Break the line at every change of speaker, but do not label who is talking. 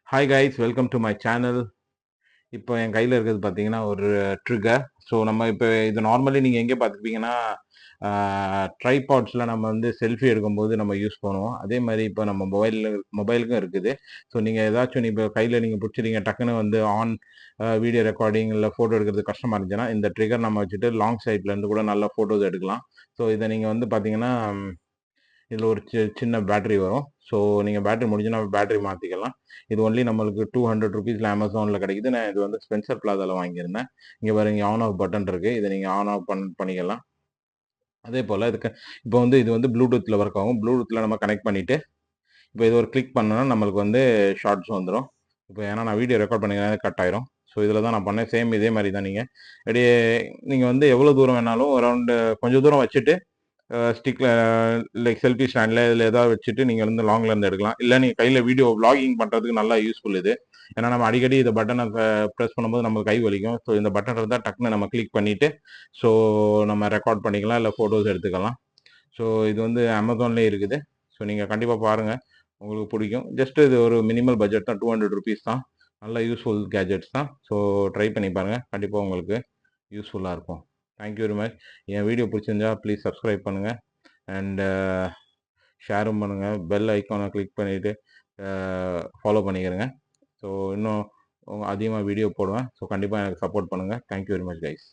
Hi guys, welcome to my channel. இப்போ என் கையில் இருக்கிறது பார்த்தீங்கன்னா ஒரு ட்ரிகர். ஸோ நம்ம இப்போ இது நார்மலி நீங்கள் எங்கே பார்த்துருப்பீங்கன்னா ட்ரைபாட்ஸில் நம்ம வந்து செல்ஃபி எடுக்கும்போது நம்ம யூஸ் பண்ணுவோம். அதே மாதிரி இப்போ நம்ம மொபைலுக்கும் இருக்குது. ஸோ நீங்கள் ஏதாச்சும் இப்போ கையில் நீங்கள் பிடிச்சிருங்க, டக்குன்னு வந்து ஆன் வீடியோ ரெக்கார்டிங் இல்லை ஃபோட்டோ எடுக்கிறது கஷ்டமாக இருந்துச்சுன்னா இந்த ட்ரிகர் நம்ம வச்சுட்டு லாங் சைட்லேருந்து கூட நல்லா ஃபோட்டோஸ் எடுக்கலாம். ஸோ இதை நீங்கள் வந்து பார்த்தீங்கன்னா இதில் ஒரு சின்ன பேட்டரி வரும். ஸோ நீங்கள் பேட்டரி முடிஞ்சுன்னா பேட்டரி மாற்றிக்கலாம். இது ஒன்லி நம்மளுக்கு 200 ருபீஸில் அமேசானில் கிடைக்குது. நான் இது வந்து ஸ்பென்சர் பிளாசாவில் வாங்கியிருந்தேன். இங்கே பாருங்க, ஆன் ஆஃப் பட்டன் இருக்குது. இதை நீங்கள் ஆன் ஆஃப் பண்ணிக்கலாம். அதே போல் இதுக்கு இப்போ வந்து இது வந்து ப்ளூடூத்தில் ஒர்க் ஆகும். ப்ளூடூத்தில் நம்ம கனெக்ட் பண்ணிவிட்டு இப்போ இது ஒரு கிளிக் பண்ணோன்னா நம்மளுக்கு வந்து ஷார்ட்ஸ் வந்துடும். இப்போ ஏன்னா நான் வீடியோ ரெக்கார்ட் பண்ணிங்கன்னா கட் ஆயிரும். ஸோ இதில் தான் நான் பண்ணேன். சேம் இதே மாதிரி தான் நீங்கள் வந்து எவ்வளோ தூரம் வேணாலும் அரௌண்டு கொஞ்சம் தூரம் வச்சுட்டு ஸ்டிக்கில் லைக் செல்ஃபி ஸ்டாண்டில் இதில் ஏதாவது வச்சுட்டு நீங்கள் வந்து லாங்கில் இருந்து எடுக்கலாம். இல்லை நீங்கள் கையில் வீடியோ vlogging பண்ணுறதுக்கு நல்லா யூஸ்ஃபுல் இது. ஏன்னா நம்ம அடிக்கடி இந்த பட்டனை ப்ரெஸ் பண்ணும்போது நம்ம கை வலிக்கும். ஸோ இந்த பட்டன் இருந்தால் டக்குன்னு நம்ம கிளிக் பண்ணிவிட்டு ஸோ நம்ம ரெக்கார்ட் பண்ணிக்கலாம், இல்லை ஃபோட்டோஸ் எடுத்துக்கலாம். ஸோ இது வந்து அமேசான்லேயே இருக்குது. ஸோ நீங்கள் கண்டிப்பாக பாருங்கள், உங்களுக்கு பிடிக்கும். ஜஸ்ட் இது ஒரு மினிமல் பட்ஜெட் தான், 200 ருபீஸ் தான். நல்ல யூஸ்ஃபுல் கேஜெட்ஸ் தான். ஸோ ட்ரை பண்ணி பாருங்கள், கண்டிப்பாக உங்களுக்கு யூஸ்ஃபுல்லாக இருக்கும். Thank you very much. என் வீடியோ பிடிச்சிருந்தா ப்ளீஸ் சப்ஸ்கிரைப் பண்ணுங்கள் அண்ட் ஷேரும் பண்ணுங்கள். பெல் ஐக்கானை கிளிக் பண்ணிவிட்டு ஃபாலோ பண்ணிக்கிறேங்க. ஸோ இன்னும் அதிகமாக வீடியோ போடுவேன். ஸோ கண்டிப்பாக எனக்கு சப்போர்ட் பண்ணுங்கள். Thank you very much guys.